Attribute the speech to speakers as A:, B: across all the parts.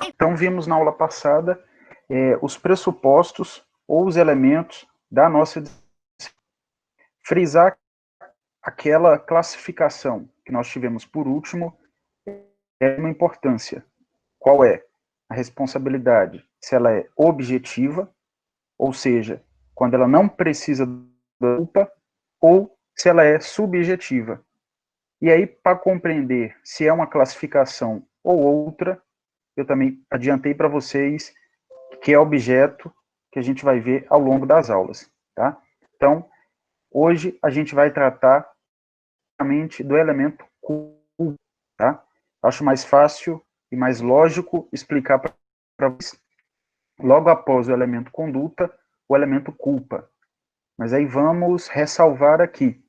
A: Então, vimos na aula passada os pressupostos ou os elementos da nossa disciplina. Frisar aquela classificação que nós tivemos por último é uma importância. Qual é? A responsabilidade, se ela é objetiva, ou seja, quando ela não precisa da culpa, ou se ela é subjetiva. E aí, para compreender se é uma classificação ou outra, eu também adiantei para vocês que é objeto que a gente vai ver ao longo das aulas, tá? Então, hoje a gente vai tratar somente do elemento culpa, tá? Acho mais fácil e mais lógico explicar para vocês, logo após o elemento conduta, o elemento culpa. Mas aí vamos ressalvar aqui.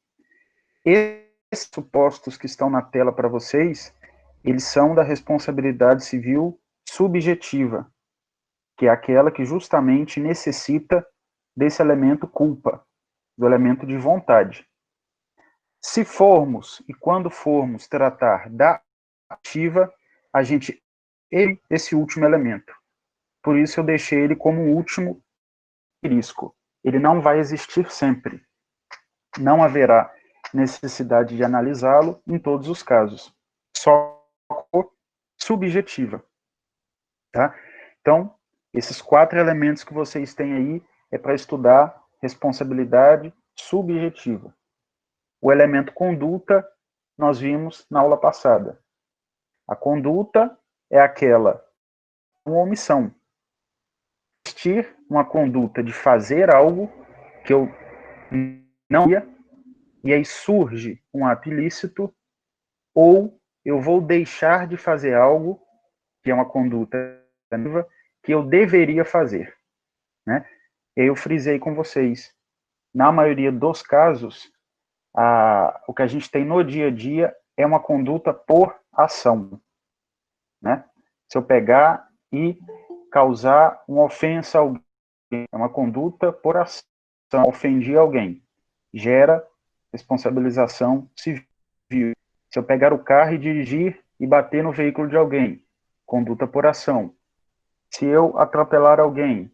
A: Esses supostos que estão na tela para vocês, eles são da responsabilidade civil subjetiva, que é aquela que justamente necessita desse elemento culpa, do elemento de vontade. Se formos e quando formos tratar da ativa, a gente esse último elemento. Por isso eu deixei ele como o último asterisco. Ele não vai existir sempre. Não haverá necessidade de analisá-lo em todos os casos. Só subjetiva. Tá? Então, esses 4 elementos que vocês têm aí é para estudar responsabilidade subjetiva. O elemento conduta, nós vimos na aula passada. A conduta é aquela, uma omissão. Existir uma conduta de fazer algo que eu não ia, e aí surge um ato ilícito, ou eu vou deixar de fazer algo, que é uma conduta que eu deveria fazer. Né? Eu frisei com vocês, na maioria dos casos, o que a gente tem no dia a dia é uma conduta por ação. Né? Se eu pegar e causar uma ofensa a alguém, é uma conduta por ação, ofendi alguém, gera responsabilização civil. Se eu pegar o carro e dirigir e bater no veículo de alguém, conduta por ação. Se eu atropelar alguém,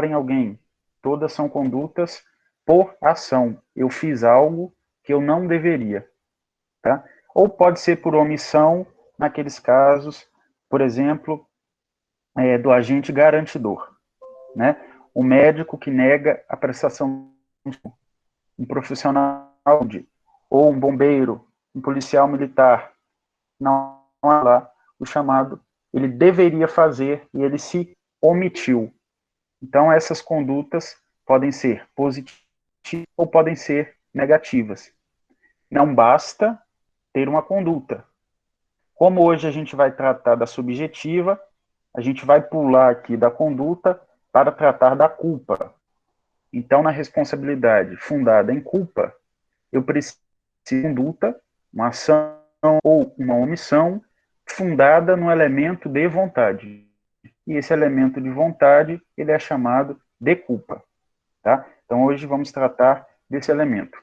A: em alguém, todas são condutas por ação. Eu fiz algo que eu não deveria. Tá? Ou pode ser por omissão, naqueles casos, por exemplo, do agente garantidor. Né? O médico que nega a prestação, um profissional ou um bombeiro, um policial militar, não é lá o chamado, ele deveria fazer e ele se omitiu. Então, essas condutas podem ser positivas ou podem ser negativas. Não basta ter uma conduta. Como hoje a gente vai tratar da subjetiva, a gente vai pular aqui da conduta para tratar da culpa. Então, na responsabilidade fundada em culpa, eu preciso de conduta, uma ação ou uma omissão fundada no elemento de vontade. E esse elemento de vontade, ele é chamado de culpa. Tá? Então, hoje vamos tratar desse elemento.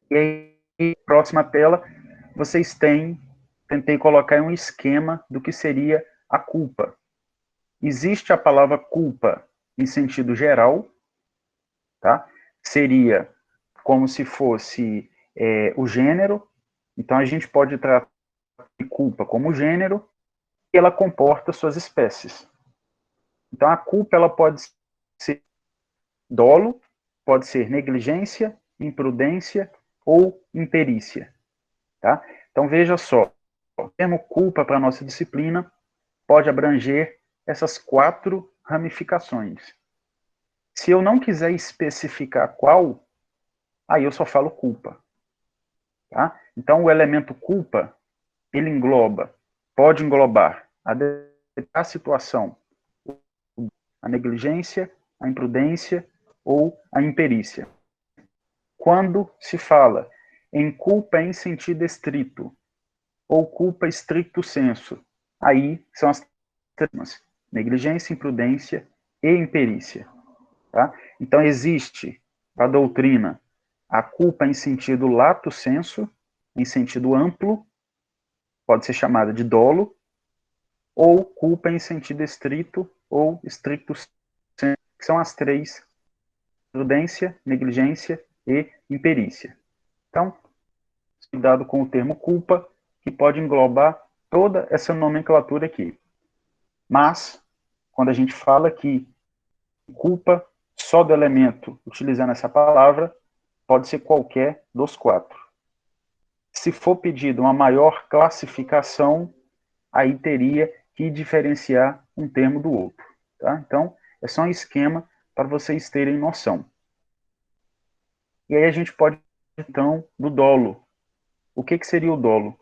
A: E aí, próxima tela, vocês tentei colocar um esquema do que seria a culpa. Existe a palavra culpa em sentido geral, tá? Seria como se fosse o gênero. Então, a gente pode tratar de culpa como gênero e ela comporta suas espécies. Então, a culpa ela pode ser dolo, pode ser negligência, imprudência ou imperícia. Tá? Então, veja só, o termo culpa para a nossa disciplina pode abranger essas 4 ramificações. Se eu não quiser especificar qual, aí eu só falo culpa. Tá? Então, o elemento culpa, ele pode englobar a situação, a negligência, a imprudência ou a imperícia. Quando se fala em culpa em sentido estrito ou culpa stricto sensu, aí são as termas, negligência, imprudência e imperícia. Tá? Então, existe a doutrina a culpa em sentido lato sensu, em sentido amplo, pode ser chamada de dolo, ou culpa em sentido estrito ou estricto sensu, que são as três: prudência, negligência e imperícia. Então, cuidado com o termo culpa, que pode englobar toda essa nomenclatura aqui. Mas, quando a gente fala que culpa só do elemento, utilizando essa palavra, pode ser qualquer dos quatro. Se for pedido uma maior classificação, aí teria que diferenciar um termo do outro. Tá? Então, é só um esquema para vocês terem noção. E aí a gente pode, então, do dolo. O que seria o dolo?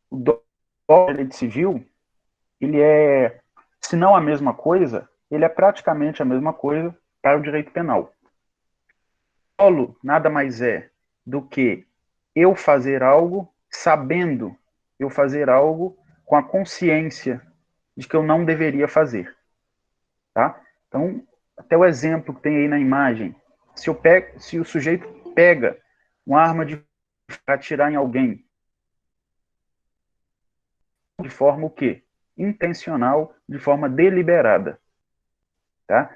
A: O dolo do direito civil, ele é, se não a mesma coisa, ele é praticamente a mesma coisa para o direito penal. O dolo nada mais é do que eu fazer algo sabendo, eu fazer algo com a consciência de que eu não deveria fazer. Tá? Então, até o exemplo que tem aí na imagem, se o sujeito pega uma arma para atirar em alguém, de forma o quê? Intencional, de forma deliberada. Tá?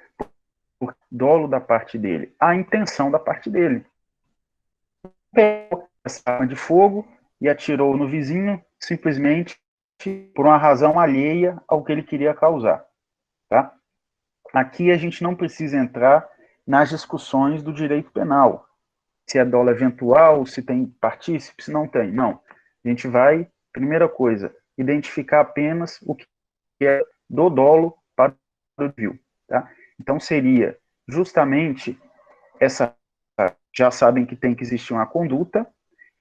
A: Por dolo da parte dele, a intenção da parte dele. Pegou essa arma de fogo e atirou no vizinho, simplesmente por uma razão alheia ao que ele queria causar. Tá? Aqui a gente não precisa entrar nas discussões do direito penal. Se é dolo eventual, se tem partícipe, se não tem. Não. A gente vai, primeira coisa, identificar apenas o que é do dolo para o civil. Tá? Então seria justamente essa. Já sabem que tem que existir uma conduta.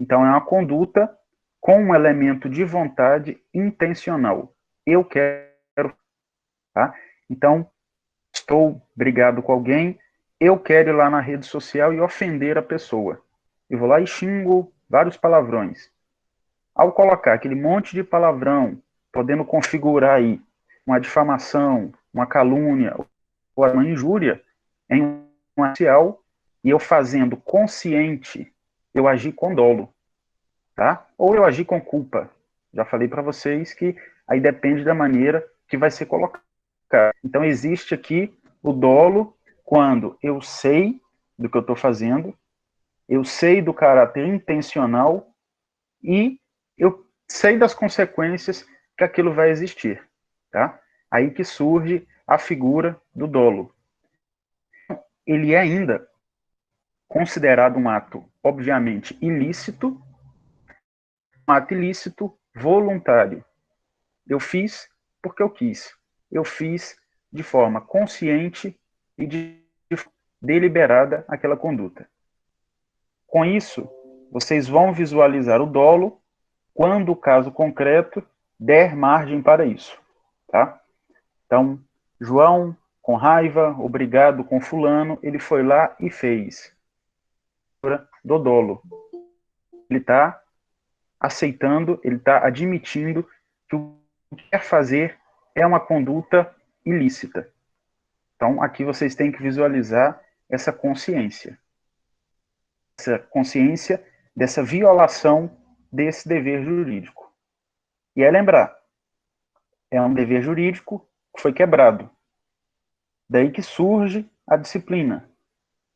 A: Então é uma conduta com um elemento de vontade intencional. Eu quero. Tá? Então, estou brigado com alguém, eu quero ir lá na rede social e ofender a pessoa. Eu vou lá e xingo vários palavrões. Ao colocar aquele monte de palavrão, podendo configurar aí uma difamação, uma calúnia ou uma injúria em um social, e eu fazendo consciente, eu agi com dolo, tá? Ou eu agi com culpa. Já falei para vocês que aí depende da maneira que vai ser colocado. Então existe aqui o dolo quando eu sei do que eu estou fazendo, eu sei do caráter intencional e eu sei das consequências que aquilo vai existir. Tá? Aí que surge a figura do dolo. Ele é ainda considerado um ato, obviamente, ilícito, um ato ilícito voluntário. Eu fiz porque eu quis. Eu fiz de forma consciente e de deliberada aquela conduta. Com isso, vocês vão visualizar o dolo quando o caso concreto der margem para isso. Tá? Então, João, com raiva, obrigado com fulano, ele foi lá e fez. Do dolo. Ele está aceitando, ele está admitindo que o que quer fazer é uma conduta ilícita. Então, aqui vocês têm que visualizar essa consciência. Essa consciência dessa violação desse dever jurídico. E é lembrar, é um dever jurídico que foi quebrado. Daí que surge a disciplina,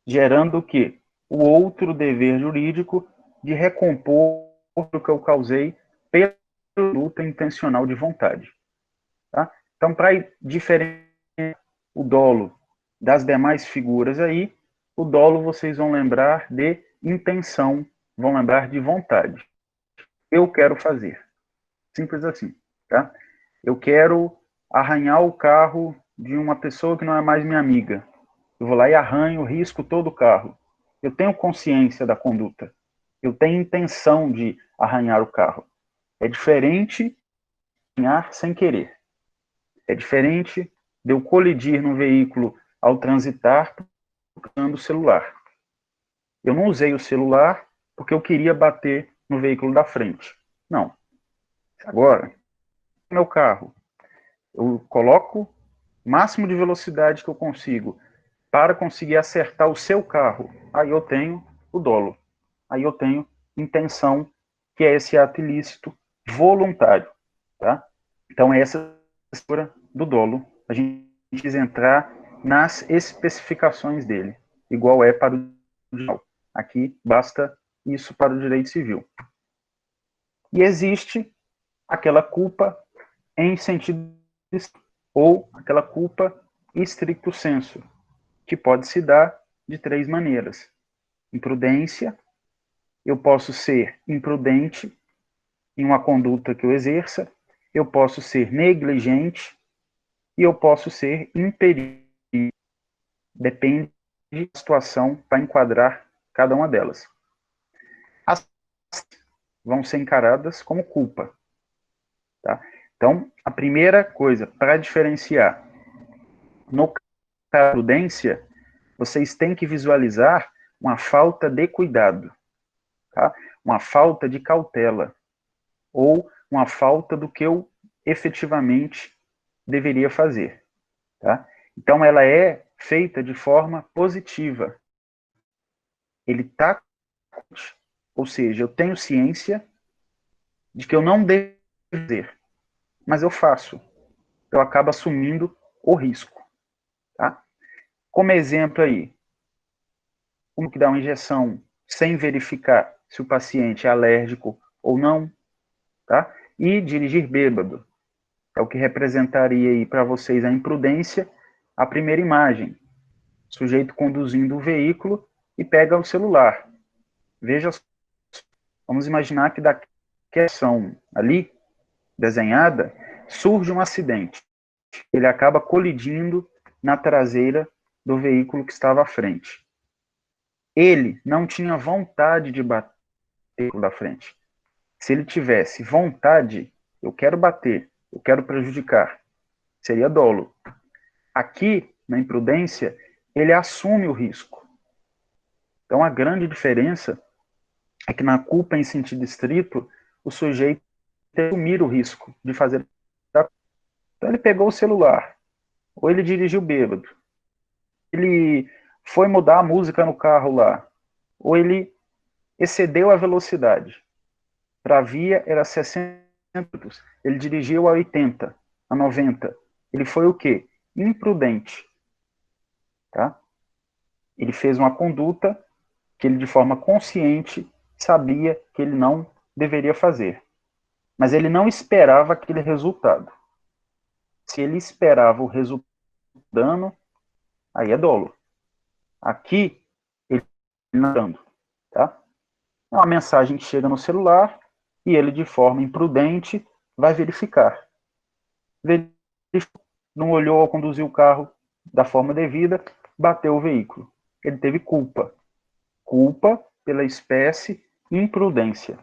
A: gerando o quê? O outro dever jurídico de recompor o que eu causei pela luta intencional de vontade. Tá? Então, para diferenciar o dolo das demais figuras aí, o dolo vocês vão lembrar de intenção, vão lembrar de vontade. Eu quero fazer. Simples assim. Tá? Eu quero arranhar o carro de uma pessoa que não é mais minha amiga. Eu vou lá e arranho, risco todo o carro. Eu tenho consciência da conduta. Eu tenho intenção de arranhar o carro. É diferente de arranhar sem querer. É diferente de eu colidir no veículo ao transitar tocando o celular. Eu não usei o celular porque eu queria bater no veículo da frente. Não. Agora, meu carro, eu coloco o máximo de velocidade que eu consigo para conseguir acertar o seu carro. Aí eu tenho o dolo. Aí eu tenho intenção que é esse ato ilícito voluntário, tá? Então, essa é a estrutura do dolo. A gente precisa entrar nas especificações dele, igual é para o direito. Aqui basta isso para o direito civil. E existe aquela culpa em sentido ou aquela culpa stricto sensu, que pode se dar de três maneiras. Imprudência, eu posso ser imprudente em uma conduta que eu exerça, eu posso ser negligente e eu posso ser imperível. Depende da situação para enquadrar cada uma delas. As vão ser encaradas como culpa. Tá? Então, a primeira coisa, para diferenciar, no caso da prudência, vocês têm que visualizar uma falta de cuidado, tá? Uma falta de cautela, ou uma falta do que eu efetivamente deveria fazer. Tá? Então, ela é feita de forma positiva. Ele está, ou seja, eu tenho ciência de que eu não devo fazer, mas eu faço. Eu acabo assumindo o risco. Tá? Como exemplo aí, como que dá uma injeção sem verificar se o paciente é alérgico ou não, tá? E dirigir bêbado. É o que representaria aí para vocês a imprudência, a primeira imagem. O sujeito conduzindo o veículo e pega o celular. Veja, vamos imaginar que daquela ação ali, desenhada, surge um acidente. Ele acaba colidindo na traseira do veículo que estava à frente. Ele não tinha vontade de bater da frente. Se ele tivesse vontade, eu quero bater, eu quero prejudicar, seria dolo. Aqui, na imprudência, ele assume o risco. Então, a grande diferença é que na culpa em sentido estrito, o sujeito tem que assumir o risco de fazer. Então, ele pegou o celular, ou ele dirigiu bêbado, ele foi mudar a música no carro lá, ou ele excedeu a velocidade. Para a via era 60, ele dirigiu a 80, a 90. Ele foi o quê? Imprudente. Tá? Ele fez uma conduta que ele, de forma consciente, sabia que ele não deveria fazer. Mas ele não esperava aquele resultado. Se ele esperava o resultado do dano, aí é dolo. Aqui, ele não está dando. Tá? É uma mensagem que chega no celular e ele, de forma imprudente, vai verificar. Não olhou ao conduzir o carro da forma devida, bateu o veículo. Ele teve culpa. Culpa pela espécie imprudência.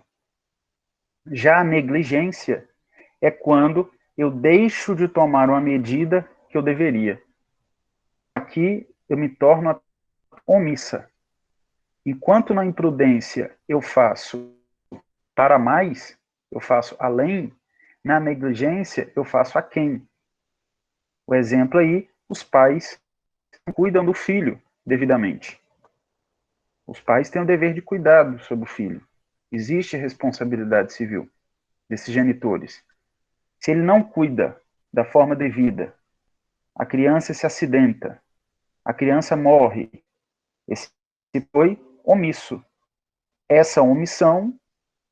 A: Já a negligência é quando eu deixo de tomar uma medida que eu deveria. Aqui eu me torno omissa. Enquanto na imprudência eu faço para mais, eu faço além, na negligência eu faço aquém. O exemplo aí, os pais cuidam do filho devidamente. Os pais têm o dever de cuidado sobre o filho. Existe a responsabilidade civil desses genitores. Se ele não cuida da forma devida, a criança se acidenta, a criança morre, esse foi omisso. Essa omissão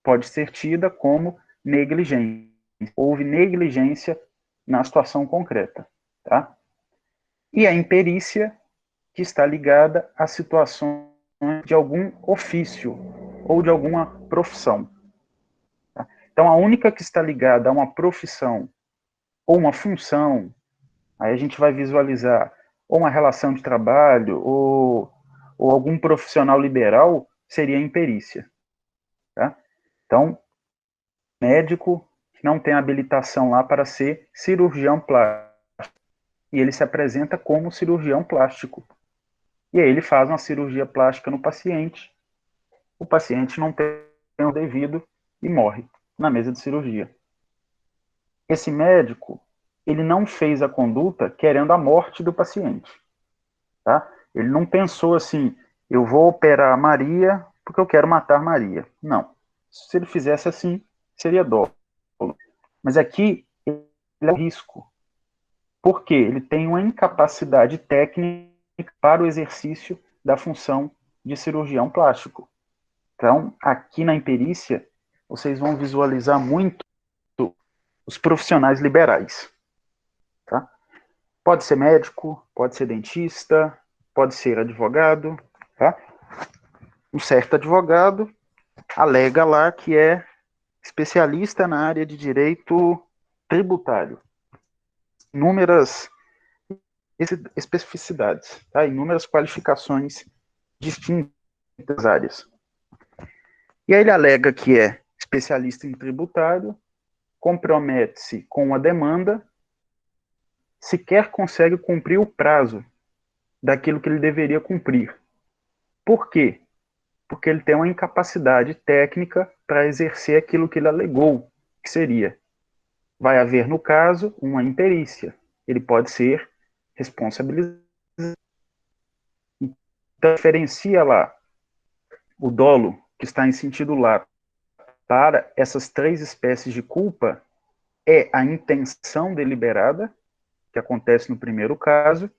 A: pode ser tida como negligência. Houve negligência na situação concreta. Tá? E a imperícia, que está ligada a situações de algum ofício ou de alguma profissão. Tá? Então, a única que está ligada a uma profissão ou uma função, aí a gente vai visualizar ou uma relação de trabalho ou algum profissional liberal, seria a imperícia. Tá? Então, médico que não tem habilitação lá para ser cirurgião plástico, e ele se apresenta como cirurgião plástico. E aí ele faz uma cirurgia plástica no paciente, o paciente não tem o devido e morre na mesa de cirurgia. Esse médico, ele não fez a conduta querendo a morte do paciente. Tá? Ele não pensou assim, eu vou operar Maria porque eu quero matar Maria. Não. Se ele fizesse assim, seria dolo. Mas aqui, ele é o risco. Por quê? Ele tem uma incapacidade técnica para o exercício da função de cirurgião plástico. Então, aqui na imperícia, vocês vão visualizar muito os profissionais liberais. Tá? Pode ser médico, pode ser dentista, pode ser advogado. Tá? Um certo advogado alega lá que é especialista na área de direito tributário. Inúmeras especificidades, tá? Inúmeras qualificações distintas áreas. E aí ele alega que é especialista em tributário, compromete-se com a demanda, sequer consegue cumprir o prazo daquilo que ele deveria cumprir. Por quê? Porque ele tem uma incapacidade técnica para exercer aquilo que ele alegou que seria. Vai haver, no caso, uma imperícia. Ele pode ser responsabilizado. Então, diferencia lá o dolo, que está em sentido lato, para essas três espécies de culpa, é a intenção deliberada, que acontece no primeiro caso,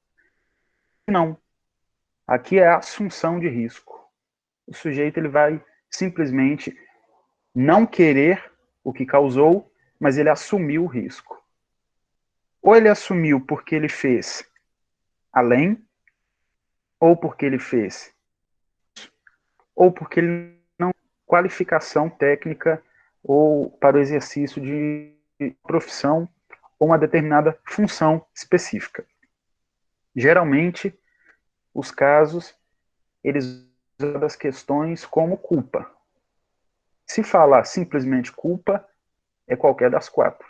A: e não. Aqui é a assunção de risco. O sujeito ele vai simplesmente não querer o que causou, mas ele assumiu o risco. Ou ele assumiu porque ele fez além, ou porque ele fez, ou porque ele não tem qualificação técnica ou para o exercício de profissão ou uma determinada função específica. Geralmente, os casos, eles usam das questões como culpa. Se falar simplesmente culpa, é qualquer das quatro.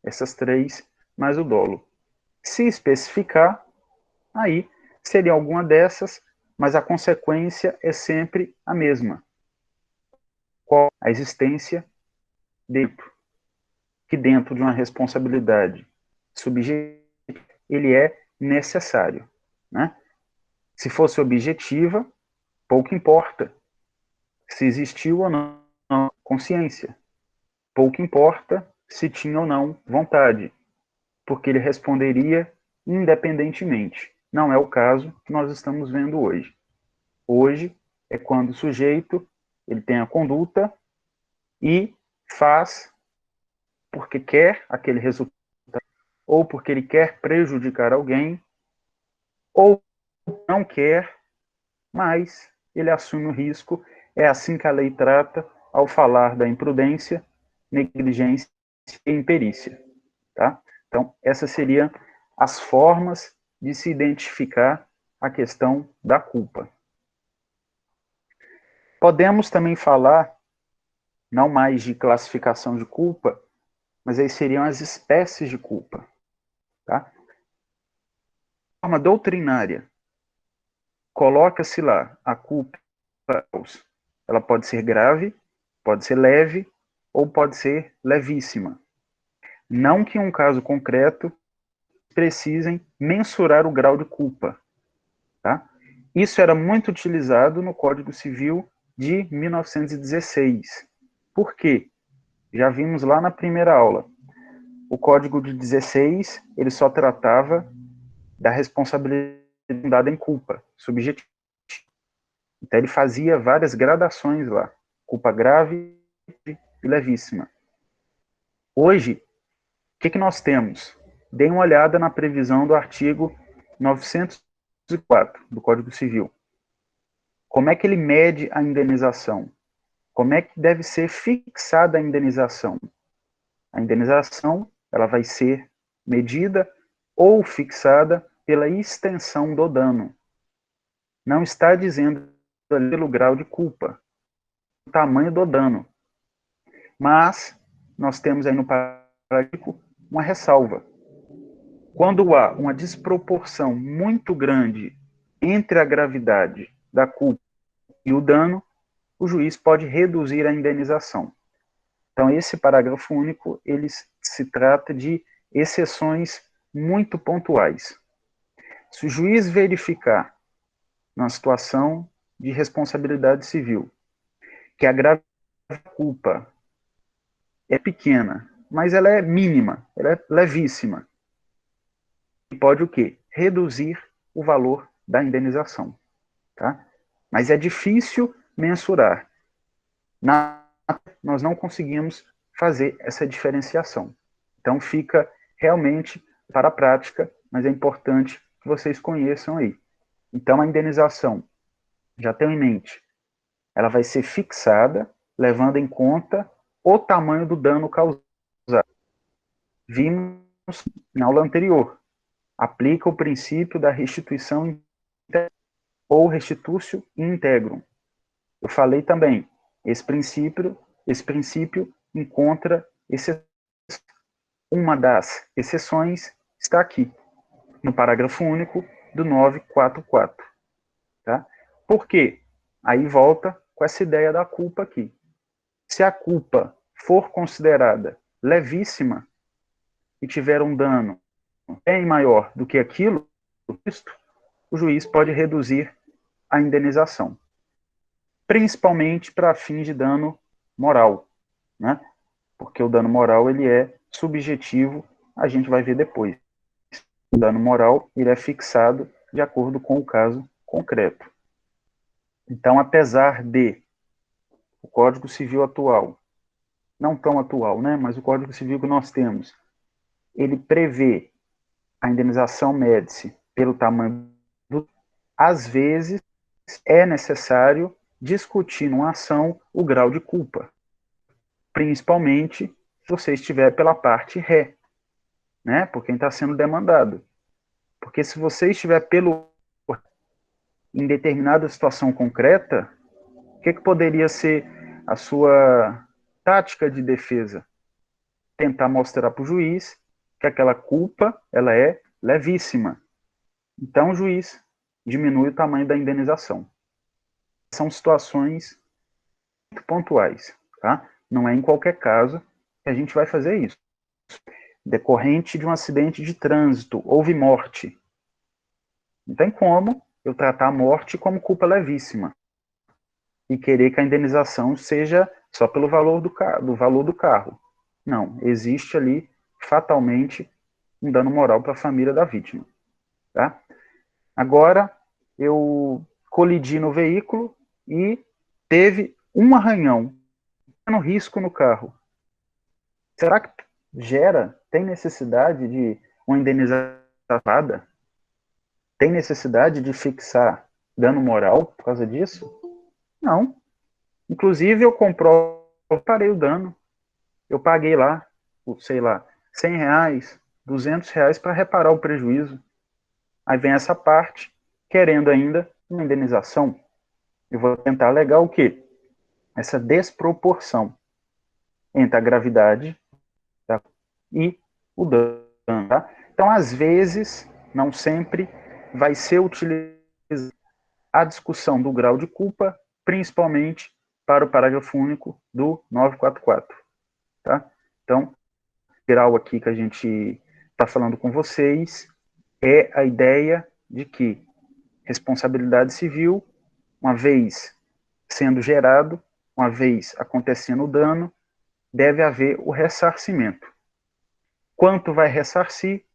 A: Essas três, mais o dolo. Se especificar, aí seria alguma dessas, mas a consequência é sempre a mesma. Qual a existência dentro, que dentro de uma responsabilidade subjetiva, ele é necessário. Né? Se fosse objetiva, pouco importa se existiu ou não consciência. Pouco importa se tinha ou não vontade, porque ele responderia independentemente. Não é o caso que nós estamos vendo hoje. Hoje é quando o sujeito ele tem a conduta e faz porque quer aquele resultado, ou porque ele quer prejudicar alguém, ou não quer, mas ele assume o risco. É assim que a lei trata ao falar da imprudência, negligência e imperícia. Tá? Então, essas seriam as formas de se identificar a questão da culpa. Podemos também falar, não mais de classificação de culpa, mas aí seriam as espécies de culpa. Tá? De forma doutrinária, coloca-se lá a culpa, ela pode ser grave, pode ser leve ou pode ser levíssima. Não que em um caso concreto precisem mensurar o grau de culpa. Tá? Isso era muito utilizado no Código Civil de 1916. Por quê? Já vimos lá na primeira aula. O Código de 16, ele só tratava da responsabilidade dada em culpa, subjetiva. Então ele fazia várias gradações lá, culpa grave e levíssima. Hoje, o que nós temos? Dê uma olhada na previsão do artigo 904 do Código Civil. Como é que ele mede a indenização? Como é que deve ser fixada a indenização? A indenização ela vai ser medida ou fixada pela extensão do dano. Não está dizendo pelo grau de culpa, o tamanho do dano. Mas nós temos aí no parágrafo uma ressalva. Quando há uma desproporção muito grande entre a gravidade da culpa e o dano, o juiz pode reduzir a indenização. Então, esse parágrafo único, ele se trata de exceções muito pontuais. Se o juiz verificar, na situação de responsabilidade civil, que a gravidade culpa é pequena, mas ela é mínima, ela é levíssima. E pode o quê? Reduzir o valor da indenização. Tá? Mas é difícil mensurar. Nós não conseguimos fazer essa diferenciação. Então fica realmente para a prática, mas é importante que vocês conheçam aí. Então a indenização, já tenham em mente, ela vai ser fixada, levando em conta o tamanho do dano causado. Vimos na aula anterior, aplica o princípio da restituição ou restitutio integrum. Eu falei também, esse princípio encontra uma das exceções está aqui, no parágrafo único do 944. Tá? Por quê? Aí volta com essa ideia da culpa aqui. Se a culpa for considerada levíssima e tiver um dano bem maior do que aquilo, o juiz pode reduzir a indenização, principalmente para fins de dano moral, né? Porque o dano moral ele é subjetivo, a gente vai ver depois. O dano moral ele é fixado de acordo com o caso concreto. Então, apesar de o Código Civil atual, não tão atual, né, mas o Código Civil que nós temos, ele prevê a indenização médici pelo tamanho do... Às vezes, é necessário discutir numa ação o grau de culpa, principalmente se você estiver pela parte ré, né, por quem está sendo demandado. Porque se você estiver em determinada situação concreta, o que poderia ser a sua tática de defesa? Tentar mostrar para o juiz que aquela culpa ela é levíssima. Então o juiz diminui o tamanho da indenização. São situações muito pontuais, tá? Não é em qualquer caso que a gente vai fazer isso. Decorrente de um acidente de trânsito, houve morte. Não tem como eu tratar a morte como culpa levíssima e querer que a indenização seja só pelo valor do carro. Não, existe ali fatalmente um dano moral para a família da vítima. Tá? Agora, eu colidi no veículo e teve um arranhão, um risco no carro. Será que tem necessidade de uma indenização? Tem necessidade de fixar dano moral por causa disso? Não. Inclusive, eu parei o dano. Eu paguei lá, sei lá, R$100, R$200 para reparar o prejuízo. Aí vem essa parte, querendo ainda uma indenização. Eu vou tentar alegar o quê? Essa desproporção entre a gravidade, tá, e o dano. Tá? Então, às vezes, não sempre, vai ser utilizada a discussão do grau de culpa, principalmente para o parágrafo único do 944. Tá? Então, o grau aqui que a gente está falando com vocês é a ideia de que responsabilidade civil, uma vez sendo gerado, uma vez acontecendo o dano, deve haver o ressarcimento. Quanto vai ressarcir?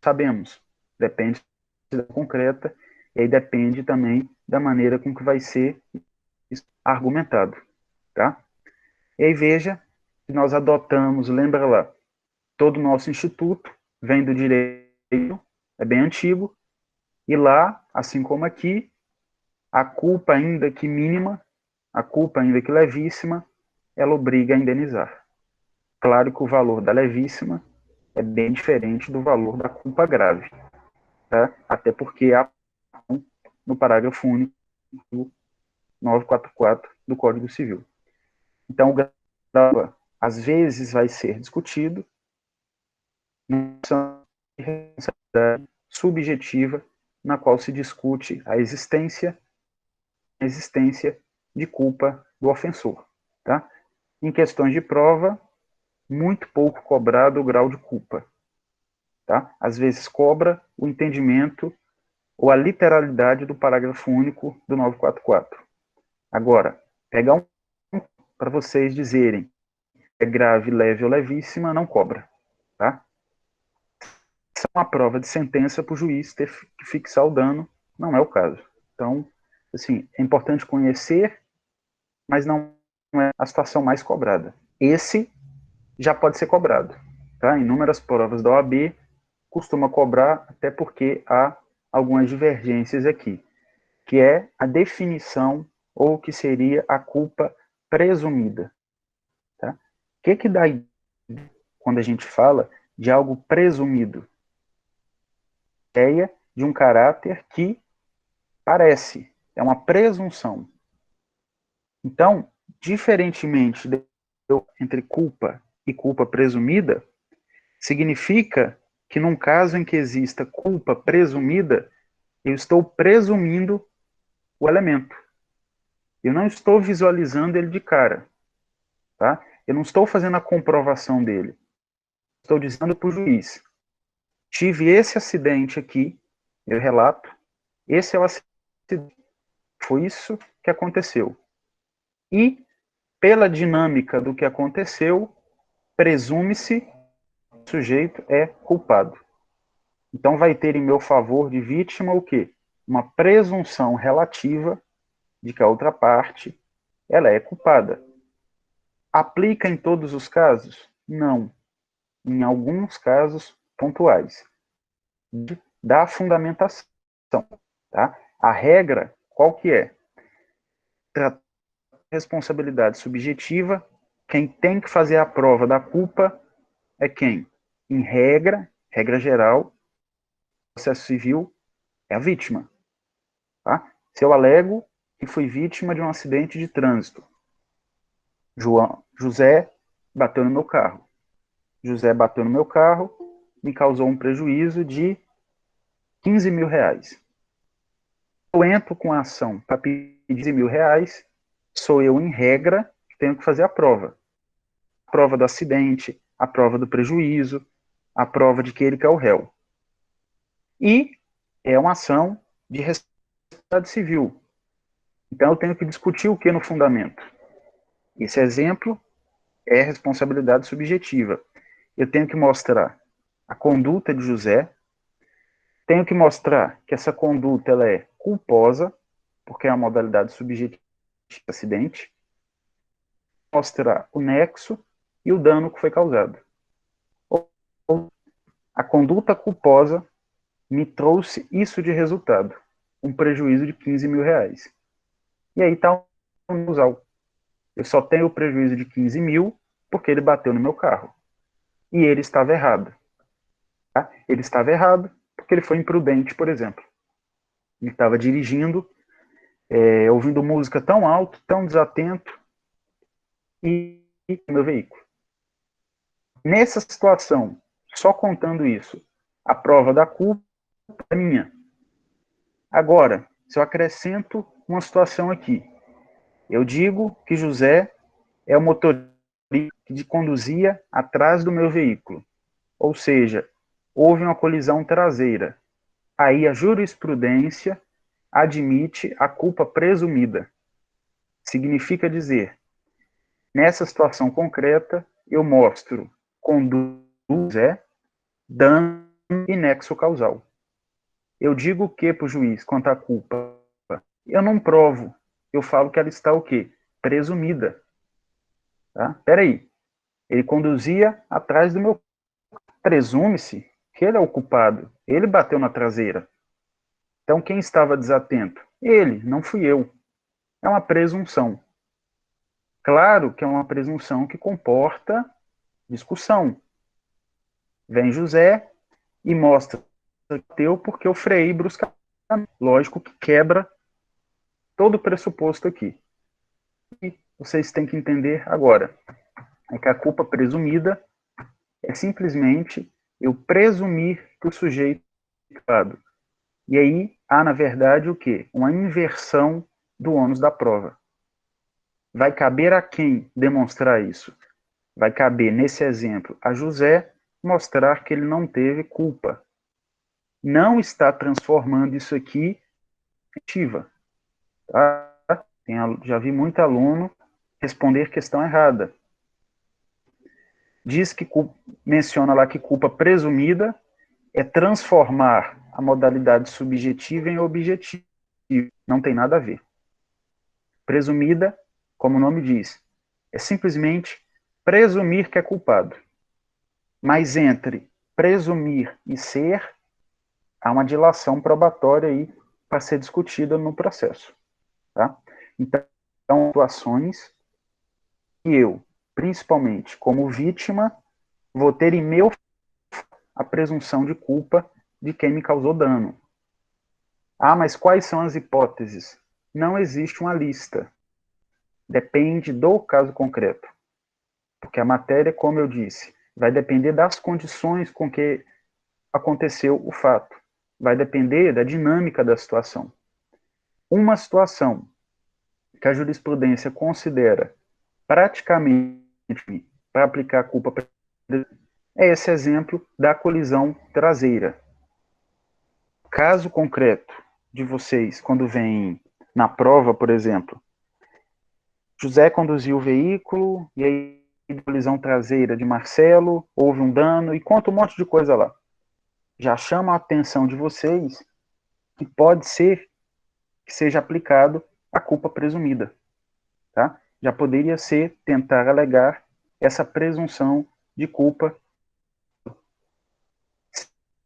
A: Sabemos. Depende da concreta, e aí depende também da maneira com que vai ser argumentado. Tá? E aí veja que nós adotamos, lembra lá, todo o nosso instituto vem do direito, é bem antigo, e lá, assim como aqui, a culpa ainda que mínima, a culpa ainda que levíssima, ela obriga a indenizar. Claro que o valor da levíssima é bem diferente do valor da culpa grave, tá? Até porque há no parágrafo único do 944 do Código Civil. Então, o grau, às vezes, vai ser discutido na responsabilidade subjetiva, na qual se discute a existência de culpa do ofensor. Tá? Em questões de prova, muito pouco cobrado o grau de culpa. Tá? Às vezes cobra o entendimento ou a literalidade do parágrafo único do 944. Agora, pegar para vocês dizerem é grave, leve ou levíssima, não cobra, tá? Se é uma prova de sentença para o juiz ter que fixar o dano, não é o caso. Então, assim, é importante conhecer, mas não é a situação mais cobrada. Esse já pode ser cobrado, tá? Inúmeras provas da OAB costuma cobrar, até porque há algumas divergências aqui, que é a definição ou o que seria a culpa presumida. Tá? O que dá quando a gente fala de algo presumido? Ideia de um caráter que parece, é uma presunção. Então, diferentemente entre culpa e culpa presumida, significa que num caso em que exista culpa presumida, eu estou presumindo o elemento. Eu não estou visualizando ele de cara, tá? Eu não estou fazendo a comprovação dele. Estou dizendo para o juiz: tive esse acidente aqui, eu relato, esse é o acidente, foi isso que aconteceu. E, pela dinâmica do que aconteceu, presume-se que o sujeito é culpado. Então, vai ter em meu favor de vítima o quê? Uma presunção relativa de que a outra parte ela é culpada. Aplica em todos os casos? Não. Em alguns casos pontuais. Da fundamentação. Tá? A regra, qual que é? Responsabilidade subjetiva, quem tem que fazer a prova da culpa é quem? Em regra, regra geral, processo civil, é a vítima. Tá? Se eu alego que fui vítima de um acidente de trânsito, José bateu no meu carro. José bateu no meu carro, me causou um prejuízo de 15 mil reais. Eu entro com a ação para pedir 15 mil reais, sou eu, em regra, que tenho que fazer a prova. A prova do acidente, a prova do prejuízo, a prova de que ele que é o réu. E é uma ação de responsabilidade civil. Então eu tenho que discutir o que no fundamento? Esse exemplo é responsabilidade subjetiva. Eu tenho que mostrar a conduta de José, tenho que mostrar que essa conduta ela é culposa, porque é a modalidade subjetiva do acidente, mostrar o nexo e o dano que foi causado. A conduta culposa me trouxe isso de resultado, um prejuízo de 15 mil reais. E aí está um usal. Eu só tenho o prejuízo de 15 mil porque ele bateu no meu carro. E ele estava errado. Tá? Ele estava errado porque ele foi imprudente, por exemplo. Ele estava dirigindo, ouvindo música tão alto, tão desatento, e meu veículo. Nessa situação, só contando isso, a prova da culpa é minha. Agora, se eu acrescento uma situação aqui, eu digo que José é o motorista que conduzia atrás do meu veículo. Ou seja, houve uma colisão traseira. Aí a jurisprudência admite a culpa presumida. Significa dizer, nessa situação concreta, eu mostro conduz, dano e nexo causal. Eu digo o que para o juiz quanto à culpa? Eu não provo. Eu falo que ela está o quê? Presumida. Tá? Peraí. Ele conduzia atrás do meu. Presume-se que ele é o culpado. Ele bateu na traseira. Então, quem estava desatento? Ele, não fui eu. É uma presunção. Claro que é uma presunção que comporta discussão. Vem José e mostra teu porque eu freiei bruscamente. Lógico que quebra todo o pressuposto aqui. E vocês têm que entender agora é que a culpa presumida é simplesmente eu presumir que o sujeito é culpado. E aí há, na verdade, o quê? Uma inversão do ônus da prova. Vai caber a quem demonstrar isso? Vai caber, nesse exemplo, a José mostrar que ele não teve culpa. Não está transformando isso aqui em ativa. Tá? Já vi muito aluno responder questão errada. Menciona lá que culpa presumida é transformar a modalidade subjetiva em objetiva. Não tem nada a ver. Presumida, como o nome diz, é simplesmente presumir que é culpado. Mas entre presumir e ser, há uma dilação probatória aí para ser discutida no processo. Tá? Então, situações que eu, principalmente como vítima, vou ter em meu a presunção de culpa de quem me causou dano. Ah, mas quais são as hipóteses? Não existe uma lista. Depende do caso concreto. Porque a matéria, como eu disse, vai depender das condições com que aconteceu o fato. Vai depender da dinâmica da situação. Uma situação que a jurisprudência considera praticamente para aplicar a culpa é esse exemplo da colisão traseira. Caso concreto de vocês, quando vem na prova, por exemplo, José conduziu o veículo e aí colisão traseira de Marcelo, houve um dano e conta um monte de coisa lá. Já chama a atenção de vocês que pode ser que seja aplicado a culpa presumida, tá? Já poderia ser tentar alegar essa presunção de culpa,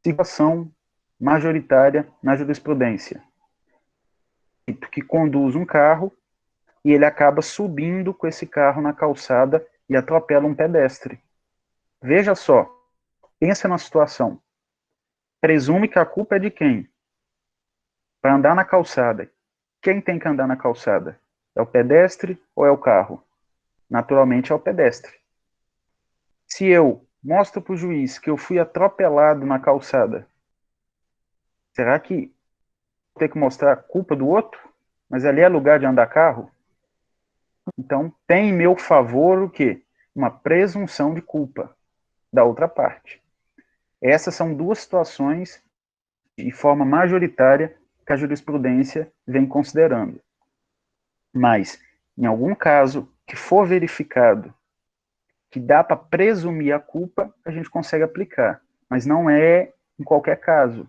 A: situação majoritária na jurisprudência, que conduz um carro e ele acaba subindo com esse carro na calçada e atropela um pedestre. Veja só, pensa na situação. Presume que a culpa é de quem? Para andar na calçada. Quem tem que andar na calçada? É o pedestre ou é o carro? Naturalmente é o pedestre. Se eu mostro para o juiz que eu fui atropelado na calçada, será que vou ter que mostrar a culpa do outro? Mas ali é lugar de andar carro? Então, tem em meu favor o quê? Uma presunção de culpa da outra parte. Essas são duas situações, de forma majoritária, que a jurisprudência vem considerando. Mas, em algum caso que for verificado que dá para presumir a culpa, a gente consegue aplicar. Mas não é em qualquer caso.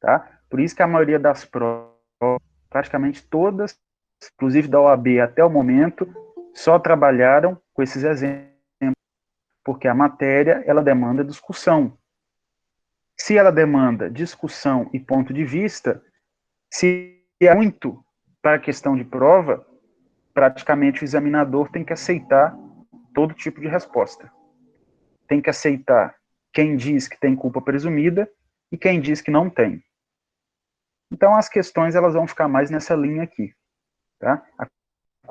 A: Tá? Por isso que a maioria das provas, praticamente todas, inclusive da OAB até o momento, só trabalharam com esses exemplos, porque a matéria ela demanda discussão. Se ela demanda discussão e ponto de vista, se é muito para a questão de prova, praticamente o examinador tem que aceitar todo tipo de resposta. Tem que aceitar quem diz que tem culpa presumida e quem diz que não tem. Então as questões elas vão ficar mais nessa linha aqui, tá? A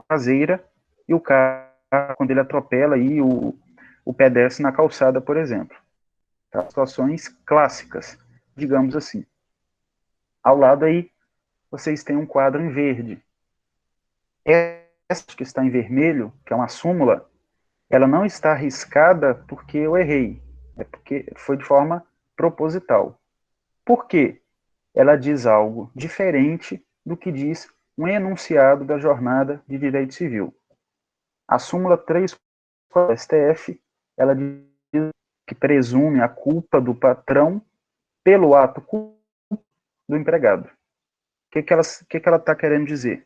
A: traseira e o carro quando ele atropela aí o pedestre na calçada, por exemplo. Tá? Situações clássicas, digamos assim. Ao lado aí vocês têm um quadro em verde. Essa que está em vermelho, que é uma súmula, ela não está arriscada porque eu errei, é porque foi de forma proposital. Por quê? Ela diz algo diferente do que diz um enunciado da jornada de direito civil. A súmula 3 do STF, ela diz que presume a culpa do patrão pelo ato do empregado. O que ela está querendo dizer?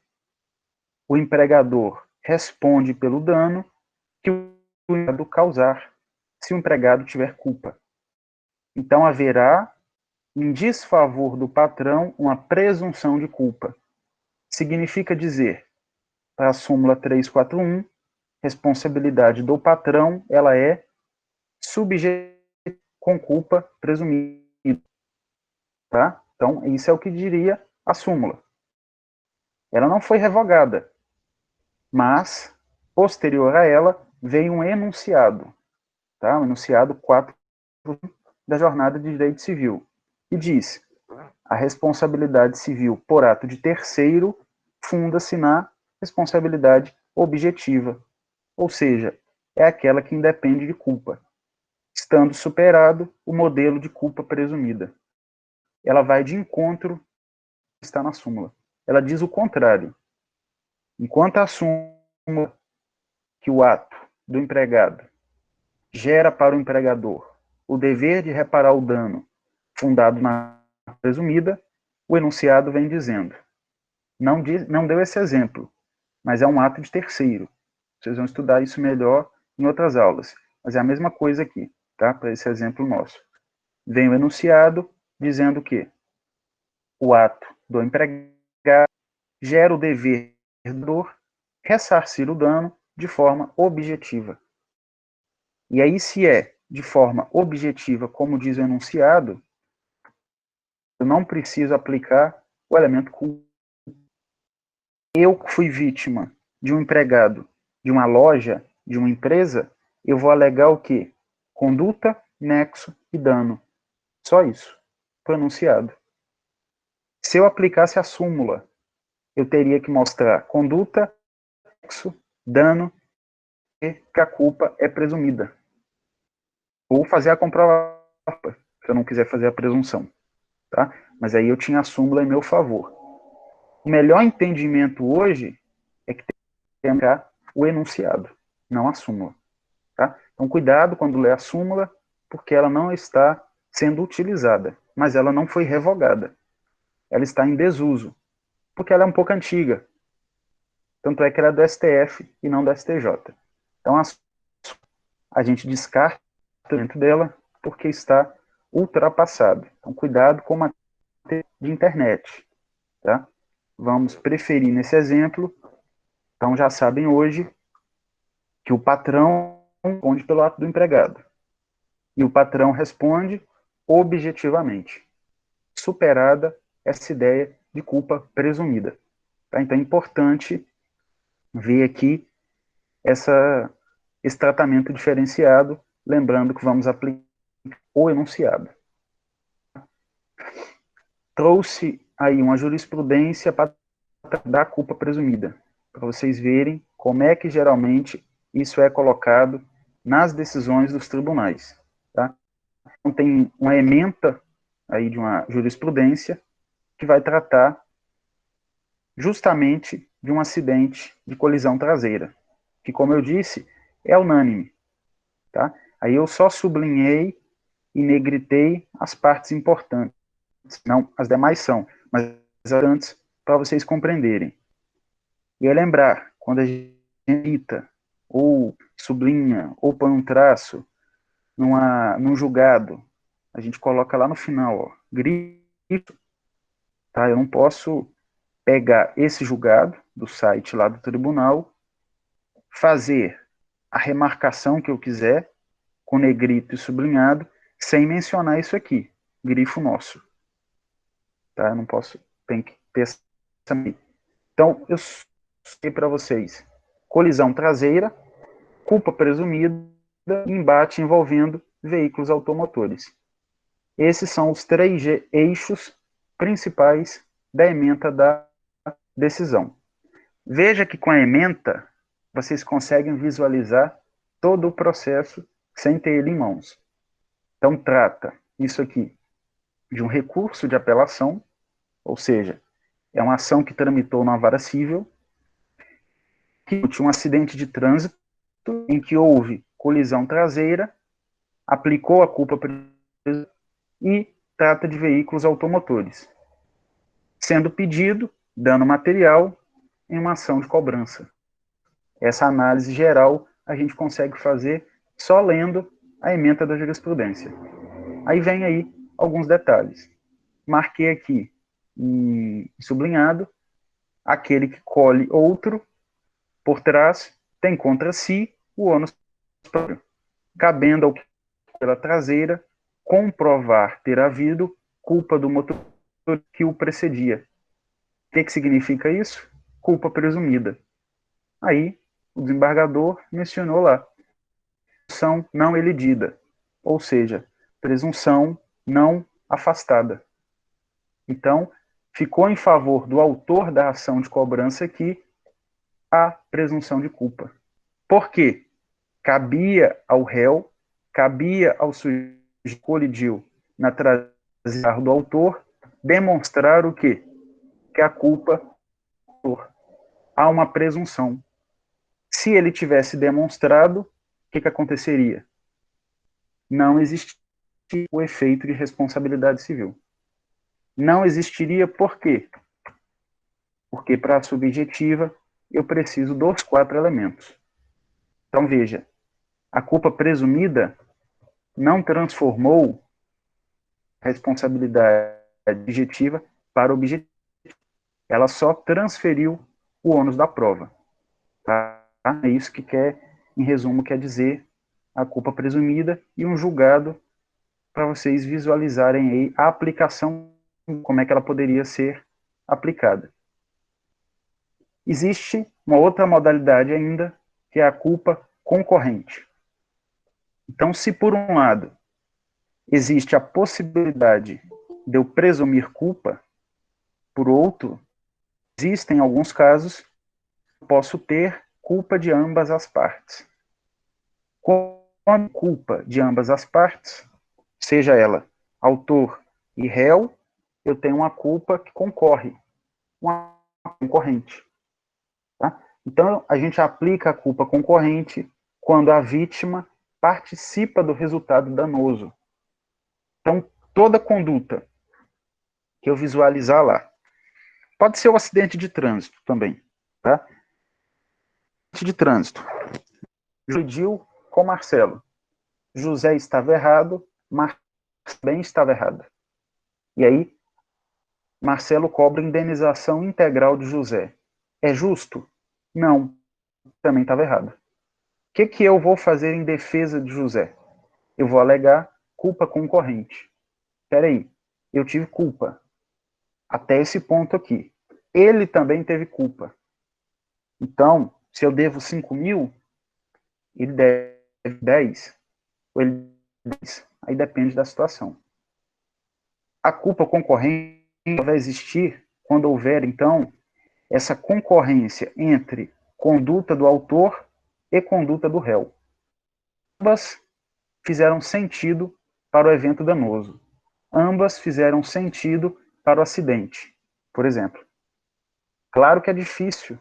A: O empregador responde pelo dano que o empregado causar, se o empregado tiver culpa. Então, haverá, em desfavor do patrão, uma presunção de culpa. Significa dizer, para a súmula 341, responsabilidade do patrão, ela é subjetiva com culpa presumida. Tá? Então, isso é o que diria a súmula. Ela não foi revogada, mas, posterior a ela, veio um enunciado, tá? O enunciado 4 da Jornada de Direito Civil, e diz: a responsabilidade civil por ato de terceiro funda-se na responsabilidade objetiva, ou seja, é aquela que independe de culpa, estando superado o modelo de culpa presumida. Ela vai de encontro está na súmula. Ela diz o contrário. Enquanto a súmula que o ato do empregado gera para o empregador o dever de reparar o dano fundado na presumida, o enunciado vem dizendo. Não deu esse exemplo, mas é um ato de terceiro. Vocês vão estudar isso melhor em outras aulas. Mas é a mesma coisa aqui, tá? Para esse exemplo nosso. Vem o enunciado dizendo que o ato do empregado gera o dever do dor ressarcir o dano de forma objetiva. E aí, se é de forma objetiva, como diz o enunciado, eu não preciso aplicar o elemento culpa. Eu fui vítima de um empregado de uma loja, de uma empresa, eu vou alegar o quê? Conduta, nexo e dano. Só isso. Foi enunciado. Se eu aplicasse a súmula, eu teria que mostrar conduta, nexo, dano e que a culpa é presumida. Ou fazer a comprovação, se eu não quiser fazer a presunção. Tá? Mas aí eu tinha a súmula em meu favor. O melhor entendimento hoje é que tem que ter o enunciado, não a súmula. Tá? Então, cuidado quando lê a súmula, porque ela não está sendo utilizada, mas ela não foi revogada. Ela está em desuso, porque ela é um pouco antiga. Tanto é que ela é do STF e não do STJ. Então, a gente descarta dentro dela porque está ultrapassado. Então, cuidado com a de internet. Tá? Vamos preferir nesse exemplo. Então, já sabem hoje que o patrão responde pelo ato do empregado. E o patrão responde objetivamente, superada essa ideia de culpa presumida. Tá? Então é importante ver aqui esse tratamento diferenciado, lembrando que vamos aplicar o enunciado. Trouxe aí uma jurisprudência para dar culpa presumida, para vocês verem como é que geralmente isso é colocado nas decisões dos tribunais. Tá? Então tem uma ementa aí de uma jurisprudência que vai tratar justamente de um acidente de colisão traseira, que, como eu disse, é unânime. Tá? Aí eu só sublinhei e negritei as partes importantes. Não, as demais são, mas antes, para vocês compreenderem. E é lembrar, quando a gente edita, ou sublinha, ou põe um traço num julgado, a gente coloca lá no final, ó, grito, tá? Eu não posso pegar esse julgado do site lá do tribunal, fazer a remarcação que eu quiser, com negrito e sublinhado, sem mencionar isso aqui, grifo nosso. Tá? Eu não posso, tem que ter essa. Então, eu sei para vocês, colisão traseira, culpa presumida, embate envolvendo veículos automotores. Esses são os três eixos principais da ementa da decisão. Veja que com a ementa, vocês conseguem visualizar todo o processo sem ter ele em mãos. Então, trata isso aqui de um recurso de apelação, ou seja, é uma ação que tramitou na vara civil, que tinha um acidente de trânsito em que houve colisão traseira, aplicou a culpa e trata de veículos automotores, sendo pedido dano material em uma ação de cobrança. Essa análise geral a gente consegue fazer só lendo a ementa da jurisprudência. Aí vem aí alguns detalhes. Marquei aqui em sublinhado, aquele que colhe outro por trás tem contra si o ônus próprio, cabendo ao que pela traseira comprovar ter havido culpa do motorista que o precedia. O que significa isso? Culpa presumida. Aí, o desembargador mencionou lá, presunção não elidida, ou seja, presunção não afastada. Então, ficou em favor do autor da ação de cobrança aqui a presunção de culpa. Por quê? Cabia ao réu, cabia ao sujeito que colidiu na traseira do autor, demonstrar o quê? Que a culpa há uma presunção. Se ele tivesse demonstrado, o que aconteceria? Não existiria o efeito de responsabilidade civil. Não existiria por quê? Porque para a subjetiva eu preciso dos 4 elementos. Então veja, a culpa presumida não transformou a responsabilidade objetiva para objetiva. Ela só transferiu o ônus da prova. Tá? É isso que em resumo, quer dizer a culpa presumida e um julgado para vocês visualizarem aí a aplicação, como é que ela poderia ser aplicada. Existe uma outra modalidade ainda, que é a culpa concorrente. Então, se por um lado existe a possibilidade de eu presumir culpa, por outro, existem alguns casos que eu posso ter culpa de ambas as partes. Quando culpa de ambas as partes, seja ela autor e réu, eu tenho uma culpa que concorre, uma concorrente. Tá? Então, a gente aplica a culpa concorrente quando a vítima participa do resultado danoso. Então, toda conduta que eu visualizar lá, pode ser o acidente de trânsito também, tá? Acidente de trânsito. Colidiu com Marcelo. José estava errado, Marcelo também estava errado. E aí, Marcelo cobra indenização integral de José. É justo? Não, também estava errado. O que eu vou fazer em defesa de José? Eu vou alegar culpa concorrente. Espera aí, eu tive culpa até esse ponto aqui. Ele também teve culpa. Então, se eu devo 5 mil, ele deve 10, ou ele deve 10. Aí depende da situação. A culpa concorrente vai existir quando houver, então, essa concorrência entre conduta do autor e conduta do réu. Ambas fizeram sentido para o evento danoso. Ambas fizeram sentido para o acidente, por exemplo. Claro que é difícil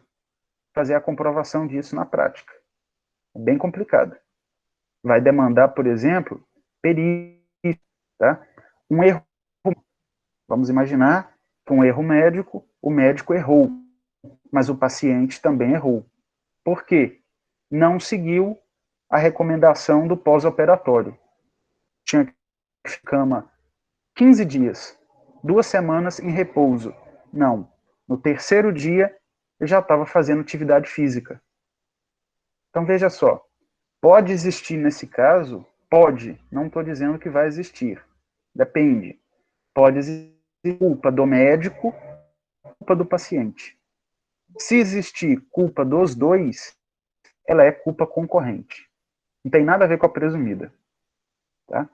A: fazer a comprovação disso na prática. É bem complicado. Vai demandar, por exemplo, perícia, tá? Um erro. Vamos imaginar que um erro médico, o médico errou, mas o paciente também errou. Por quê? Não seguiu a recomendação do pós-operatório. Tinha que ficar cama 15 dias, 2 semanas em repouso. Não. No terceiro dia, eu já estava fazendo atividade física. Então, veja só. Pode existir nesse caso? Pode. Não estou dizendo que vai existir. Depende. Pode existir culpa do médico, culpa do paciente. Se existir culpa dos dois, ela é culpa concorrente. Não tem nada a ver com a presumida. Tá?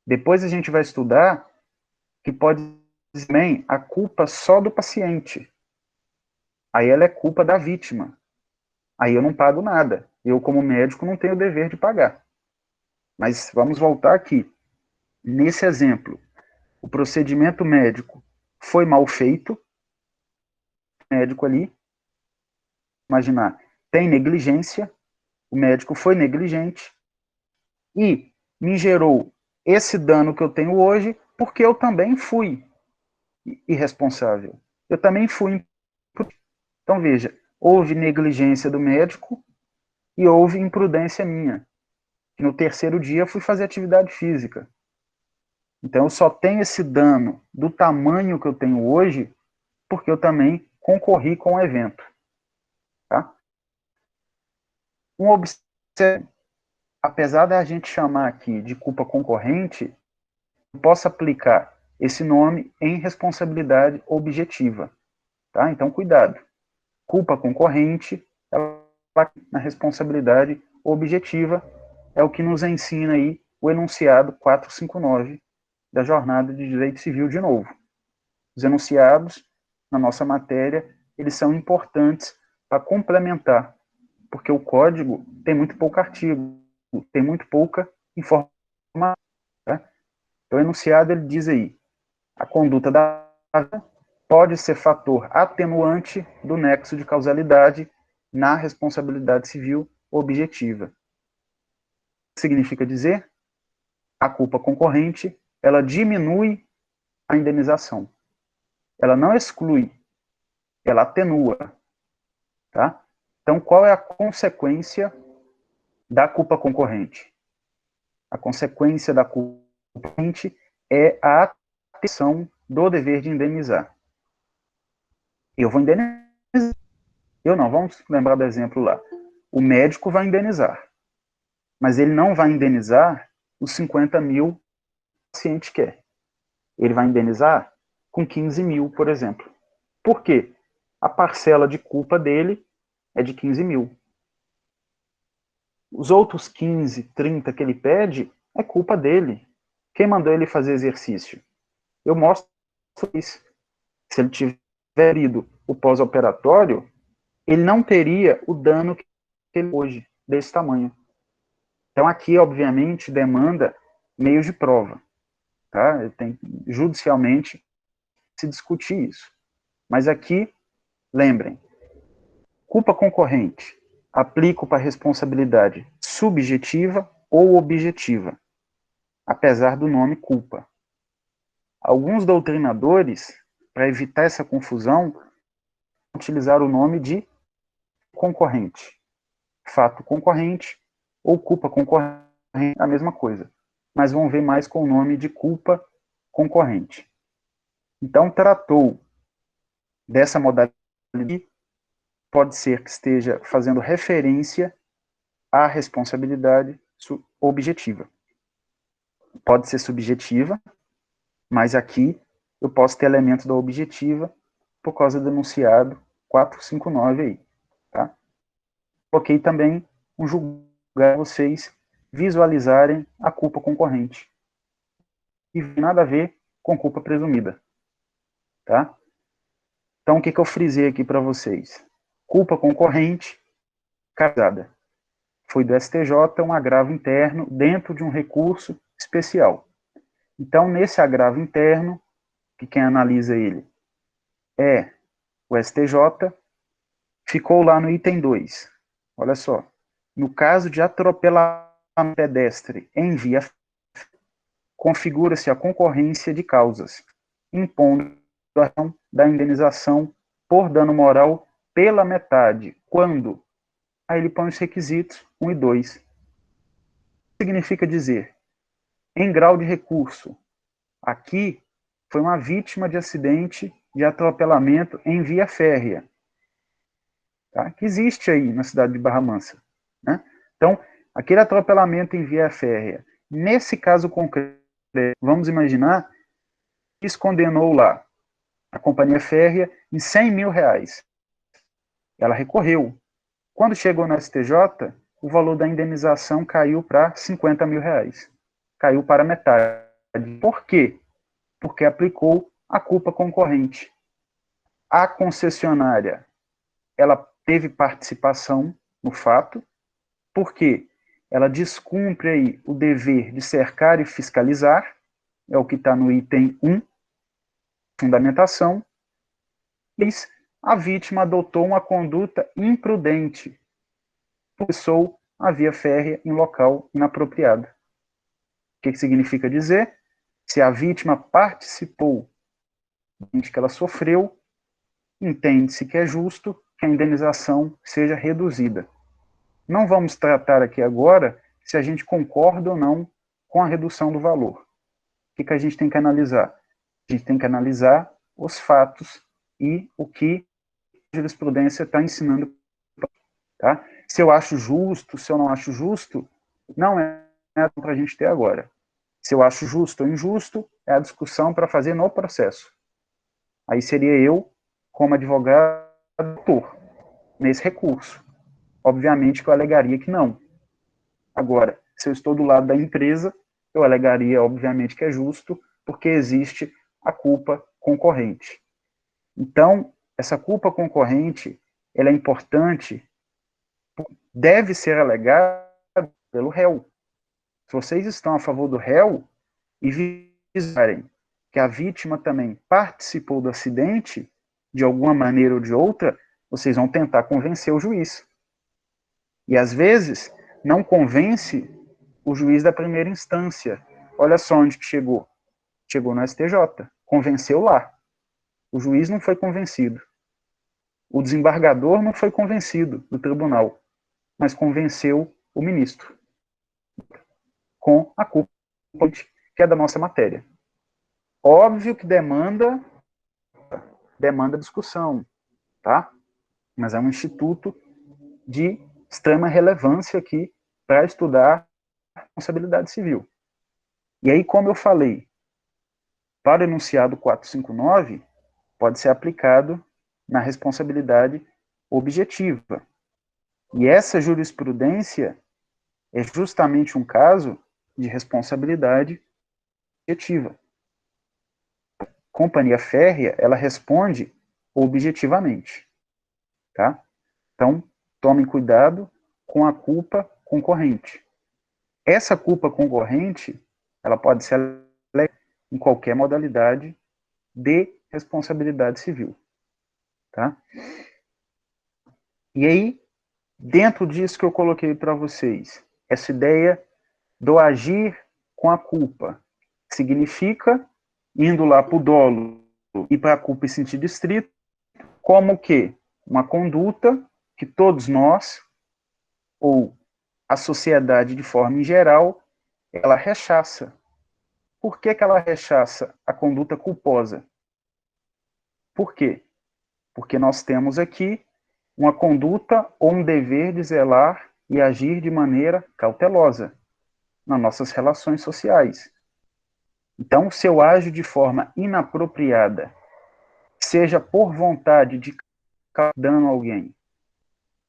A: Depois a gente vai estudar que pode ser também a culpa só do paciente. Aí ela é culpa da vítima. Aí eu não pago nada. Eu, como médico, não tenho o dever de pagar. Mas vamos voltar aqui. Nesse exemplo, o procedimento médico foi mal feito. O médico ali, imaginar, tem negligência. O médico foi negligente e me gerou esse dano que eu tenho hoje porque eu também fui irresponsável. Eu também fui. Então, veja, houve negligência do médico e houve imprudência minha. No terceiro dia, eu fui fazer atividade física. Então, eu só tenho esse dano do tamanho que eu tenho hoje porque eu também concorri com o evento. Tá? Um observação, apesar da gente chamar aqui de culpa concorrente, eu posso aplicar esse nome em responsabilidade objetiva. Tá? Então, cuidado. Culpa concorrente, ela na responsabilidade objetiva, é o que nos ensina aí o enunciado 459 da Jornada de Direito Civil de novo. Os enunciados, na nossa matéria, eles são importantes para complementar, porque o código tem muito pouco artigo, tem muito pouca informação. Tá? Então, o enunciado ele diz aí, a conduta da pode ser fator atenuante do nexo de causalidade na responsabilidade civil objetiva. O que significa dizer? A culpa concorrente, ela diminui a indenização. Ela não exclui, ela atenua. Tá? Então, qual é a consequência da culpa concorrente? A consequência da culpa concorrente é a atenção do dever de indenizar. Eu vou indenizar. Eu não, vamos lembrar do exemplo lá. O médico vai indenizar, mas ele não vai indenizar os 50 mil que o paciente quer. Ele vai indenizar com 15 mil, por exemplo. Por quê? A parcela de culpa dele é de 15 mil. Os outros 15, 30 que ele pede é culpa dele. Quem mandou ele fazer exercício? Eu mostro isso. Se ele tiver ido o pós-operatório, ele não teria o dano que ele hoje, desse tamanho. Então, aqui, obviamente, demanda meios de prova. Tá? Tem judicialmente se discutir isso. Mas aqui, lembrem, culpa concorrente, aplico para responsabilidade subjetiva ou objetiva, apesar do nome culpa. Alguns doutrinadores, para evitar essa confusão, utilizaram o nome de concorrente. Fato concorrente ou culpa concorrente, a mesma coisa. Mas vão ver mais com o nome de culpa concorrente. Então, tratou dessa modalidade, pode ser que esteja fazendo referência à responsabilidade objetiva. Pode ser subjetiva, mas aqui eu posso ter elementos da objetiva por causa do enunciado 459 aí. Tá? Coloquei também um julgar vocês visualizarem a culpa concorrente. E nada a ver com culpa presumida. Tá? Então, o que eu frisei aqui para vocês? Culpa concorrente, casada. Foi do STJ um agravo interno dentro de um recurso especial. Então, nesse agravo interno, que quem analisa ele é o STJ, ficou lá no item 2. Olha só. No caso de atropelamento pedestre em via, configura-se a concorrência de causas, impondo a ação da indenização por dano moral pela metade, quando? Aí ele põe os requisitos 1 e 2. O que significa dizer? Em grau de recurso. Aqui foi uma vítima de acidente de atropelamento em via férrea, tá? Que existe aí na cidade de Barra Mansa. Né? Então, aquele atropelamento em via férrea, nesse caso concreto, vamos imaginar que condenou lá a companhia férrea em 100 mil reais. Ela recorreu. Quando chegou no STJ, o valor da indenização caiu para 50 mil reais. Caiu para metade. Por quê? Porque aplicou a culpa concorrente. A concessionária, ela teve participação no fato, porque ela descumpre aí o dever de cercar e fiscalizar, é o que está no item 1, fundamentação, e a vítima adotou uma conduta imprudente, processou a via férrea em local inapropriado. O que significa dizer? Se a vítima participou do que ela sofreu, entende-se que é justo que a indenização seja reduzida. Não vamos tratar aqui agora se a gente concorda ou não com a redução do valor. O que a gente tem que analisar? A gente tem que analisar os fatos e o que a jurisprudência está ensinando. Tá? Se eu acho justo, se eu não acho justo, não é para a gente ter agora. Se eu acho justo ou injusto, é a discussão para fazer no processo. Aí seria eu, como advogado, nesse recurso. Obviamente que eu alegaria que não. Agora, se eu estou do lado da empresa, eu alegaria, obviamente, que é justo, porque existe a culpa concorrente. Então, essa culpa concorrente, ela é importante, deve ser alegada pelo réu. Se vocês estão a favor do réu e visarem que a vítima também participou do acidente, de alguma maneira ou de outra, vocês vão tentar convencer o juiz. E às vezes não convence o juiz da primeira instância. Olha só onde que chegou. Chegou no STJ, convenceu lá. O juiz não foi convencido. O desembargador não foi convencido do tribunal, mas convenceu o ministro com a culpa que é da nossa matéria. Óbvio que demanda discussão, tá? Mas é um instituto de extrema relevância aqui para estudar a responsabilidade civil. E aí, como eu falei, para o enunciado 459, pode ser aplicado na responsabilidade objetiva. E essa jurisprudência é justamente um caso de responsabilidade objetiva. A companhia férrea, ela responde objetivamente, tá? Então, tomem cuidado com a culpa concorrente. Essa culpa concorrente, ela pode ser em qualquer modalidade de responsabilidade civil, tá? E aí, dentro disso que eu coloquei para vocês, essa ideia do agir com a culpa, significa, indo lá para o dolo e para a culpa em sentido estrito, como que uma conduta que todos nós, ou a sociedade de forma em geral, ela rechaça. Por que ela rechaça a conduta culposa? Por quê? Porque nós temos aqui uma conduta ou um dever de zelar e agir de maneira cautelosa nas nossas relações sociais. Então, se eu ajo de forma inapropriada, seja por vontade de causar dano a alguém,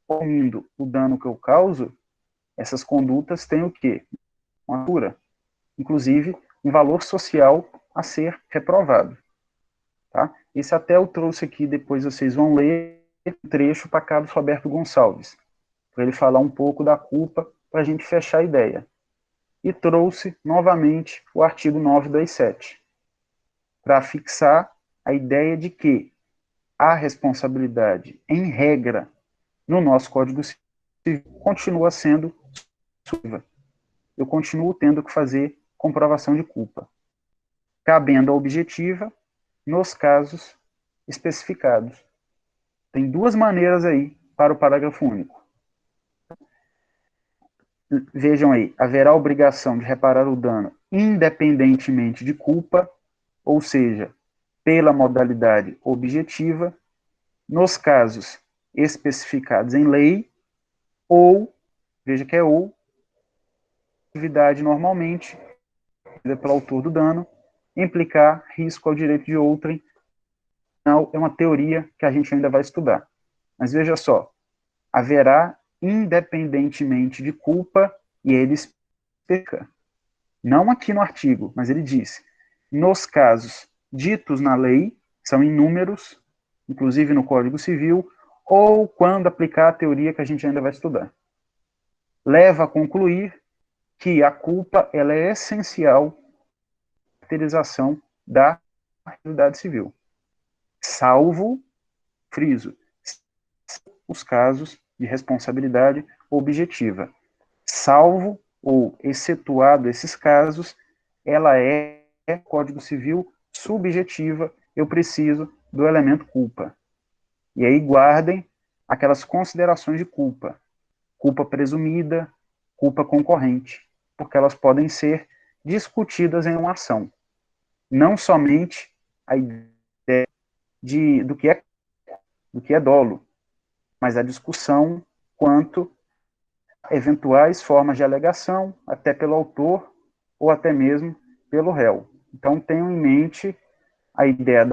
A: ou indo o dano que eu causo, essas condutas têm o quê? Uma altura, inclusive um valor social a ser reprovado. Tá? Esse até eu trouxe aqui, depois vocês vão ler um trecho para Carlos Roberto Gonçalves, para ele falar um pouco da culpa, para a gente fechar a ideia. E trouxe novamente o artigo 927, para fixar a ideia de que a responsabilidade, em regra, no nosso Código Civil, continua sendo exclusiva. Eu continuo tendo que fazer comprovação de culpa, cabendo a objetiva nos casos especificados. Tem duas maneiras aí para o parágrafo único. Vejam aí, haverá obrigação de reparar o dano independentemente de culpa, ou seja, pela modalidade objetiva, nos casos especificados em lei, ou, veja que é ou, atividade normalmente, pelo autor do dano, implicar risco ao direito de outrem. Não, é uma teoria que a gente ainda vai estudar. Mas veja só, haverá independentemente de culpa, e ele explica. Não aqui no artigo, mas ele diz, nos casos ditos na lei, são inúmeros, inclusive no Código Civil, ou quando aplicar a teoria que a gente ainda vai estudar. Leva a concluir que a culpa ela é essencial à caracterização da atividade civil, salvo, friso, os casos de responsabilidade objetiva. Salvo ou excetuado esses casos, ela é Código Civil subjetiva, eu preciso do elemento culpa. E aí guardem aquelas considerações de culpa. Culpa presumida, culpa concorrente, porque elas podem ser discutidas em uma ação. Não somente a ideia do que é dolo, mas a discussão quanto a eventuais formas de alegação, até pelo autor ou até mesmo pelo réu. Então, tenham em mente a ideia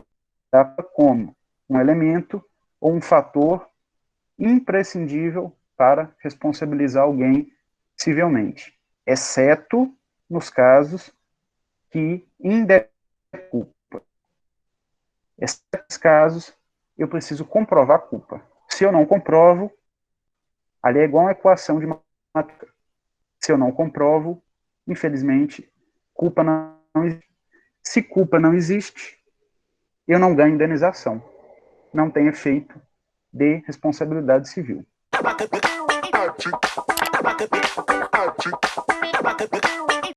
A: da como um elemento ou um fator imprescindível para responsabilizar alguém civilmente, exceto nos casos que independem da culpa. Nesses casos, eu preciso comprovar a culpa. Se eu não comprovo, ali é igual uma equação de matemática. Se eu não comprovo, infelizmente, culpa não existe. Se culpa não existe, eu não ganho indenização. Não tem efeito de responsabilidade civil.